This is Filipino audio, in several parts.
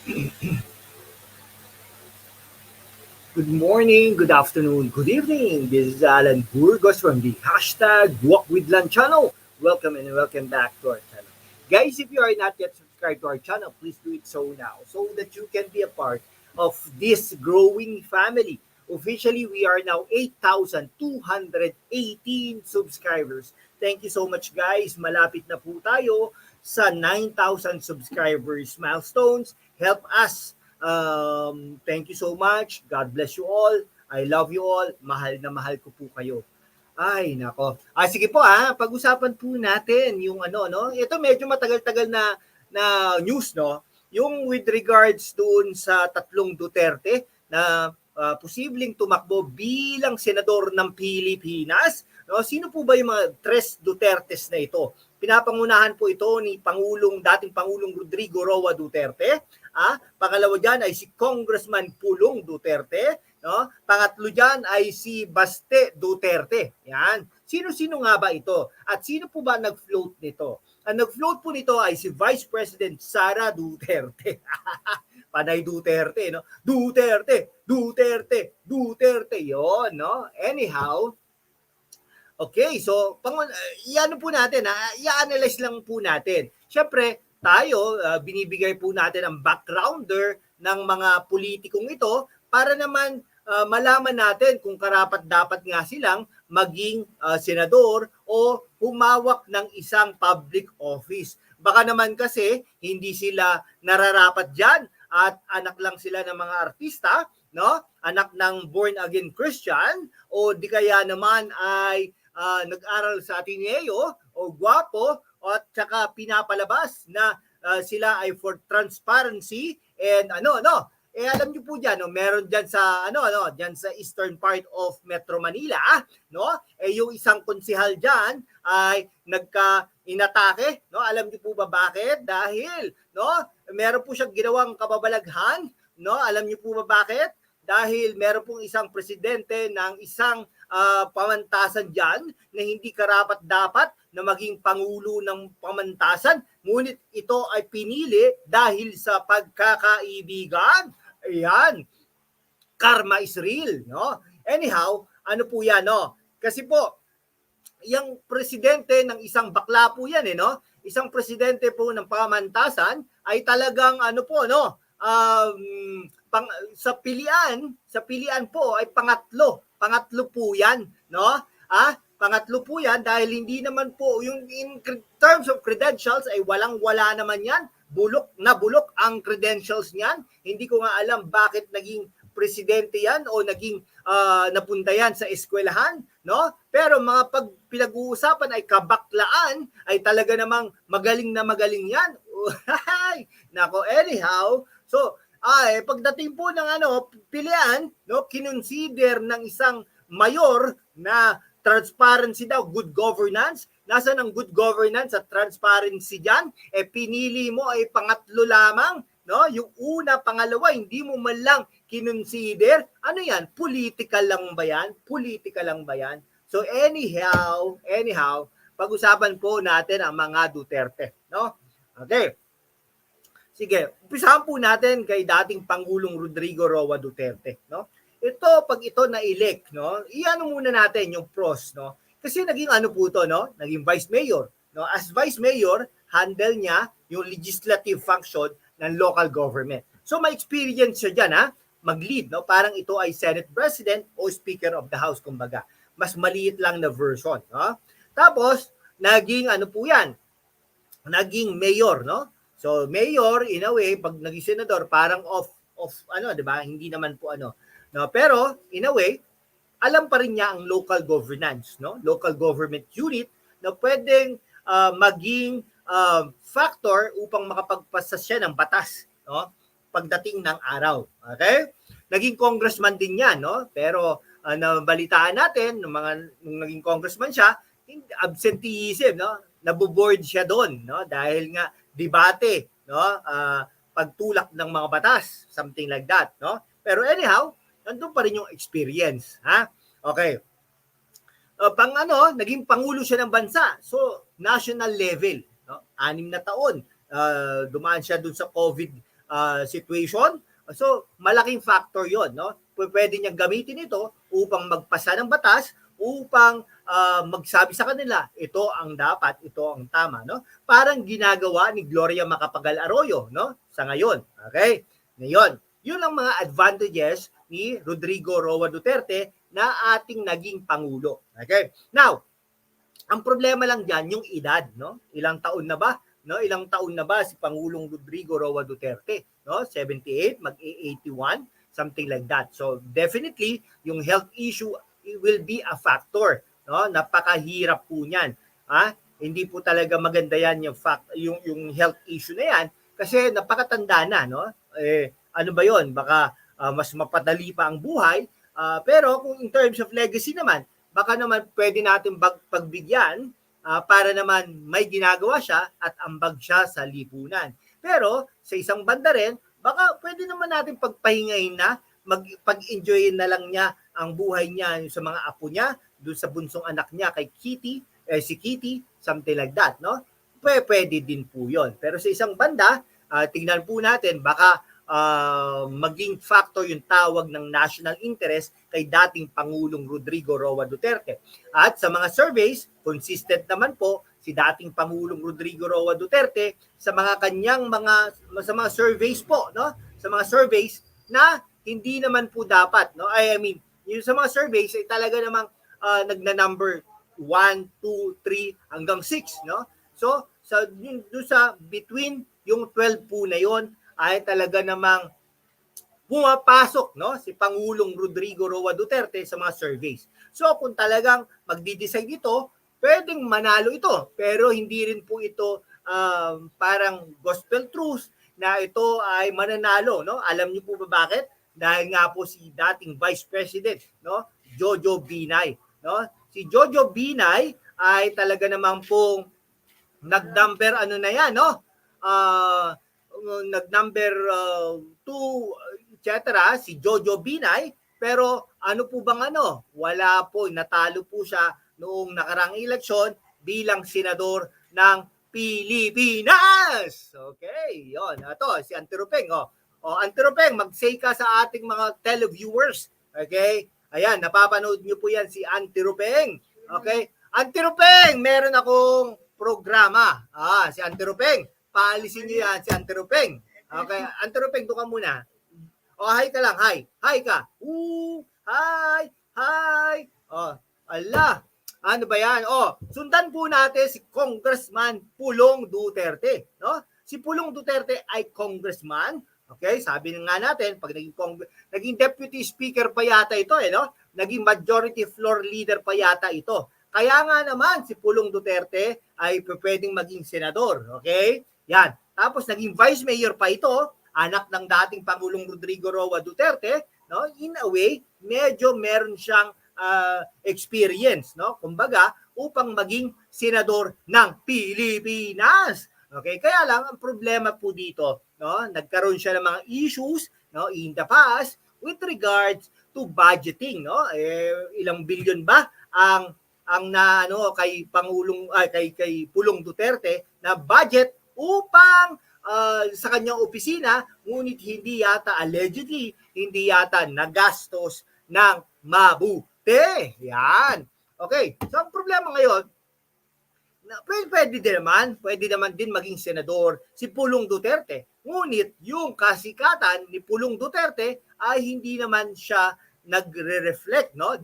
Good morning, good afternoon, good evening. This is Alan Burgos from the hashtag Walk with Lan channel. Welcome and welcome back to our channel. Guys, if you are not yet subscribed to our channel, please do it so now so that you can be a part of this growing family. Officially, we are now 8,218 subscribers. Thank you so much guys. Malapit na po tayo sa 9,000 subscribers milestones. Help us. Thank you so much. God bless you all. I love you all. Mahal na mahal ko po kayo. Ay, nako. Sige po pag-usapan po natin yung ano, no? Ito medyo matagal-tagal na news, no? Yung with regards doon sa tatlong Duterte na posibleng tumakbo bilang senador ng Pilipinas. No? Sino po ba yung mga tres Dutertes na ito? Pinapangunahan po ito ni dating Pangulong Rodrigo Roa Duterte. Pangalawa dyan ay si Congressman Pulong Duterte. No? Pangatlo dyan ay si Baste Duterte. Yan. Sino-sino nga ba ito? At sino po ba nag-float nito? Ang nag-float po nito ay si Vice President Sara Duterte. Panay Duterte, no? Duterte, Duterte, Duterte. Yon, no? Anyhow, okay, so iano po natin, i-analyze lang po natin. Siyempre, tayo, binibigay po natin ang backgrounder ng mga politikong ito para naman malaman natin kung karapat-dapat nga silang maging senador o humawak ng isang public office. Baka naman kasi hindi sila nararapat dyan at anak lang sila ng mga artista, no? Anak ng born again Christian o di kaya naman ay nag-aral sa Ateneo o gwapo at saka pinapalabas na sila ay for transparency and alam niyo po diyan, no, meron diyan sa diyan sa eastern part of Metro Manila, no? Yung isang konsehal diyan ay inatake, no? Alam niyo po ba bakit? Dahil, no, meron po siyang ginawang kababalaghan, no? Alam niyo po ba bakit? Dahil meron pong isang presidente ng isang pamantasan diyan na hindi karapat-dapat na maging pangulo ng pamantasan, ngunit ito ay pinili dahil sa pagkakaibigan. Ayan, karma is real, no? Anyhow, ano po yan, no? Kasi po, yung presidente ng isang bakla po yan, no? Isang presidente po ng pamantasan ay talagang sa pilian po ay pangatlo po yan, no? Pangatlo po yan dahil hindi naman po yung in terms of credentials ay walang-wala naman yan. Bulok ang credentials niyan. Hindi ko nga alam bakit naging presidente yan o naging napunta yan sa eskwelahan, no? Pero mga pag pinag-uusapan ay kabaklaan, ay talaga namang magaling na magaling yan. Nako, anyhow, so pagdating po ng pilihan, no, kinonsider ng isang mayor na transparency daw, good governance. Nasaan ang good governance at transparency diyan? Pinili mo ay pangatlo lamang, no? Yung una, pangalawa, hindi mo man lang kinonsider. Ano yan? Political lang ba yan? Political lang ba yan? So anyhow, pag-usapan po natin ang mga Duterte, no? Okay. Sige, umpisahan po natin kay dating Pangulong Rodrigo Roa Duterte, no? Ito, pag ito na-elect, no? Iano muna natin yung pros, no? Kasi naging po to, no? Naging vice mayor, no? As vice mayor, handle niya yung legislative function ng local government. So may experience siya diyan, mag-lead, no? Parang ito ay Senate President o Speaker of the House, kumbaga. Mas maliit lang na version, no? Tapos naging po 'yan? Naging mayor, no? So mayor in a way, pag naging senador, parang off 'di ba? Hindi naman po no? Pero in a way, alam pa rin niya ang local governance, no? Local government unit na pwedeng maging factor upang makapagpasa siya ng batas, no? Pagdating ng araw. Okay? Naging congressman din 'yan, no? Pero nabalitaan natin nung naging congressman siya, absenteeism, no? Naboboard siya doon, no? Dahil nga debate, no? Pagtulak ng mga batas, something like that, no? Pero anyhow, nandun pa rin yung experience, Okay. Naging pangulo siya ng bansa. So, national level, no? 6 na taon. Dumaan siya dun sa COVID situation. So, malaking factor yon, no? Pwede niyang gamitin ito upang magpasa ng batas, upang magsabi sa kanila, ito ang dapat, ito ang tama, no? Parang ginagawa ni Gloria Macapagal Arroyo, no? Sa ngayon, okay? Ngayon, yun ang mga advantages ni Rodrigo Roa Duterte na ating naging Pangulo. Okay? Now, ang problema lang diyan yung edad, no? Ilang taon na ba? No, ilang taon na ba si Pangulong Rodrigo Roa Duterte, no? 78, mag-81, something like that. So, definitely yung health issue will be a factor, no? Napakahirap po niyan. Ha? Hindi po talaga maganda yan yung health issue na yan kasi napakatanda na, no? Ano ba 'yon? Baka mas mapadali pa ang buhay, pero kung in terms of legacy naman, baka naman pwede natin pagbigyan para naman may ginagawa siya at ambag siya sa lipunan. Pero sa isang banda rin, baka pwede naman natin pagpahingahin na, pag-enjoyin na lang niya ang buhay niya sa mga apo niya, doon sa bunsong anak niya kay Kitty, si Kitty, something like that, no? Pwede din po 'yon. Pero sa isang banda, tingnan po natin, baka maging factor yung tawag ng national interest kay dating Pangulong Rodrigo Roa Duterte. At sa mga surveys, consistent naman po si dating Pangulong Rodrigo Roa Duterte sa mga kanyang sa mga surveys po, no? Sa mga surveys na hindi naman po dapat, no? I mean, yung sa mga surveys ay talaga namang nagna-number 1, 2, 3 hanggang 6, no? So, sa between yung 12 po na yon ay talaga namang pumapasok, no, si Pangulong Rodrigo Roa Duterte sa mga surveys. So kung talagang magdi-decide ito, pwedeng manalo ito, pero hindi rin po ito parang gospel truth na ito ay mananalo, no? Alam niyo po ba bakit? Dahil nga po si dating Vice President, no, Jojo Binay, no? Si Jojo Binay ay talaga namang pong nag-number ano na yan, no? Nag-number 2, etc. si Jojo Binay, pero ano po bang ano? Wala po, natalo po siya noong nakarang eleksyon bilang senador ng Pilipinas. Okay, yon. Ito, si Antiropeng. Antiropeng, mag-say ka sa ating mga televiewers. Okay? Ayan, napapanood niyo po yan si Antiropeng. Okay? Antiropeng, meron akong programa. Si Antiropeng. Paalisin niyo yan si Antiropeng. Okay, Antiropeng, doon ka muna. Hi ka lang, hi. Hi ka. Hi, hi. Ala. Ano ba yan? Sundan po natin si Congressman Pulong Duterte, no? Si Pulong Duterte ay congressman. Okay, sabi nga natin, pag naging deputy speaker pa yata ito, no? Naging majority floor leader pa yata ito. Kaya nga naman si Pulong Duterte ay pwedeng maging senador, okay? Yan. Tapos naging vice mayor pa ito, anak ng dating Pangulong Rodrigo Roa Duterte, no? In a way, medyo meron siyang experience, no? Kumbaga, upang maging senador ng Pilipinas. Okay? Kaya lang ang problema po dito, no? Nagkaroon siya ng mga issues, no, in the past with regards to budgeting, no? Ilang bilyon ba ang kay Pulong Duterte na budget upang sa kanyang opisina, ngunit allegedly hindi yata nagastos ng mabuti. Yan. Okay. So ang problema ngayon, pwede naman din maging senador si Pulong Duterte. Ngunit yung kasikatan ni Pulong Duterte ay hindi naman siya nagre-reflect, no?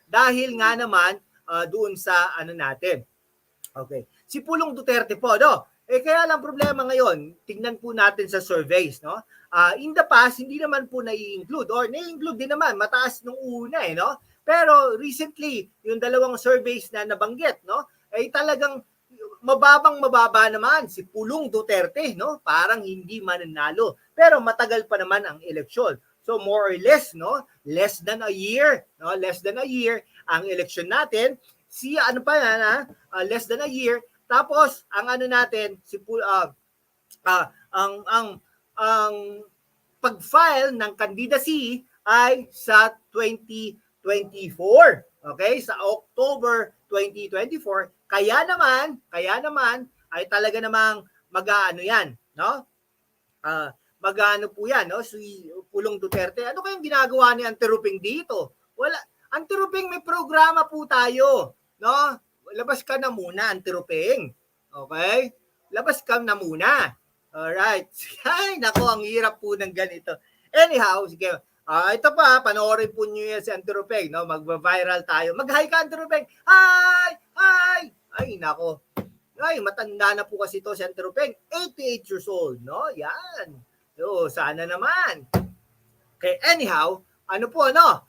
Dahil nga naman doon sa natin. Okay. Si Pulong Duterte po, no? Kaya lang problema ngayon, tingnan po natin sa surveys, no? In the past, hindi naman po nai-include or nai-include din naman, mataas nung una, no? Pero recently, yung dalawang surveys na nabanggit, no? Talagang mababa naman si Pulong Duterte, no? Parang hindi mananalo. Pero matagal pa naman ang eleksyon. So more or less, no? Less than a year, no? Less than a year ang eleksyon natin. Less than a year. Tapos ang natin ang pag-file ng candidacy ay sa 2024. Okay? Sa October 2024. Kaya naman ay talaga namang yan, no? magano po yan, no? Si Pulong Duterte. Ano kayang ginagawa ni Auntie Ruping dito? Wala. Auntie Ruping, may programa po tayo, no? Labas ka na muna, Auntie Ruping. Okay? Labas ka na muna. Alright. Ay, nako, ang hirap po ng ganito. Anyhow, sige. Ito pa, panoorin po nyo yan si Auntie Ruping, no? Magva-viral tayo. Mag-hi ka, Auntie Ruping. Hi! Hi! Ay, nako. Ay, matanda na po kasi ito si Auntie Ruping. 88 years old, no? Yan. So, sana naman. Okay, anyhow, ano po, no?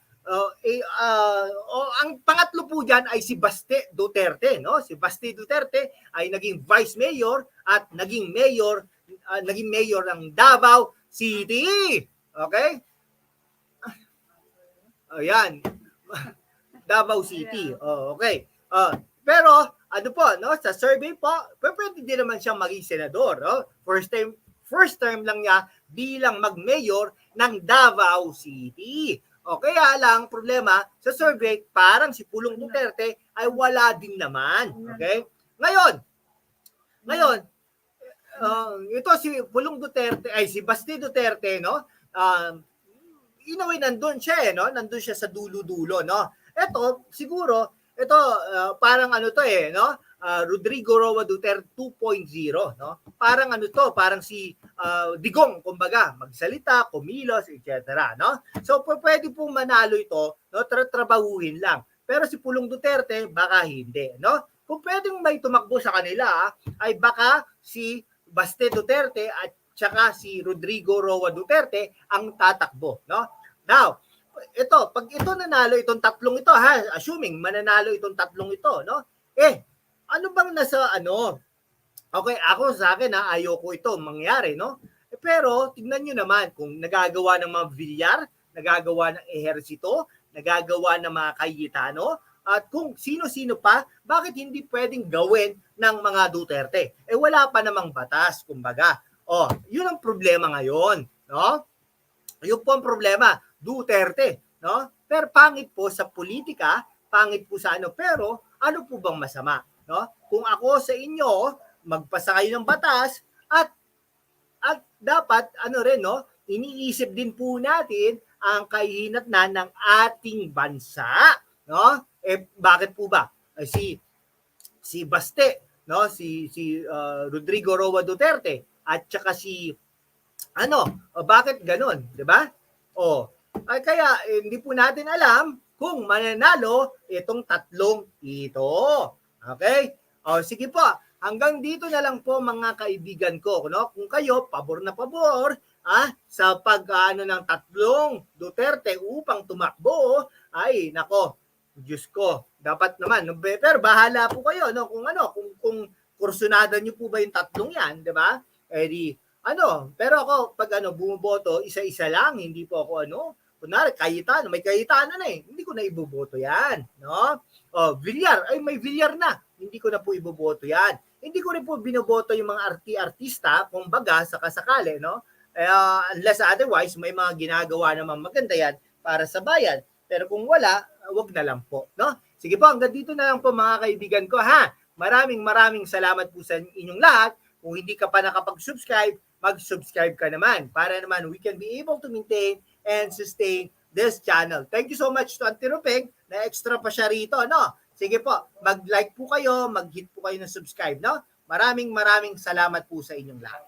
Ang pangatlo po dyan ay si Baste Duterte, no? Si Baste Duterte ay naging vice mayor at naging mayor ng Davao City. Okay? Ayan. Davao City. Okay. Pero ano po, no, sa survey po, pwede din naman siyang maging senador, no? First term lang niya bilang mag-mayor ng Davao City. O kaya lang problema sa survey, parang si Pulong Duterte ay wala din naman. Okay? Ngayon, ito si Pulong Duterte ay si Baste Duterte, no? In a way, nandun siya, no? Nandun siya sa dulo-dulo, no? Ito, siguro, parang ano to no? Rodrigo Roa Duterte 2.0, no? Parang ano to, parang si Digong, kumbaga, magsalita, kumilos, etc., no? So, pwede pong manalo ito, no? Trabahuhin lang. Pero si Pulong Duterte, baka hindi, no? Kung pwedeng may tumakbo sa kanila, ay baka si Baste Duterte at tsaka si Rodrigo Roa Duterte ang tatakbo, no? Now, pag ito nanalo itong tatlong ito, assuming mananalo itong tatlong ito, no? Ano bang nasa Okay, ako sa akin ayoko ito mangyari, no? Pero tingnan niyo naman kung nagagawa ng mga bilyar, nagagawa ng ehersito, nagagawa ng mga Cayetano, at kung sino-sino pa, bakit hindi pwedeng gawin ng mga Duterte? Wala pa namang batas, kumbaga. Yun ang problema ngayon, no? Yun po ang problema, Duterte, no? Pero pangit po sa politika, pangit po sa pero ano po bang masama, no? Kung ako sa inyo, magpasa kayo ng batas at dapat rin, no? Iniisip din po natin ang kahihinatnan ng ating bansa, no? Bakit po ba? Si Baste, no? Si Rodrigo Roa Duterte at saka si bakit ganoon, 'di ba? Ay kaya hindi po natin alam kung mananalo itong tatlong ito. Okay? Sige po. Hanggang dito na lang po mga kaibigan ko, no? Kung kayo pabor na pabor sa pag-ano ng tatlong Duterte upang tumakbo, ay nako, Diyos ko, dapat naman. Pero bahala po kayo, no? Kung kursunada niyo po ba yung tatlong 'yan, 'di ba? Pero ako pag bumoboto, isa-isa lang, hindi po ako kunwari Cayetano, may Cayetano na hindi ko na iboboto 'yan, no? Villar, ay may Villar na, hindi ko na po iboboto 'yan. Hindi ko rin po binoboto yung mga artista, kumbaga sa kasakali, no? Unless otherwise may mga ginagawa naman maganda 'yan para sa bayan. Pero kung wala, wag na lang po, no? Sige po, hanggang dito na lang po mga kaibigan ko, Maraming salamat po sa inyong lahat. Kung hindi ka pa nakapag-subscribe, mag-subscribe ka naman para naman we can be able to maintain and sustain this channel. Thank you so much to Auntie Ruping na extra pa siya rito, no? Sige po, mag-like po kayo, mag-hit po kayo ng subscribe, no? Maraming salamat po sa inyong lahat.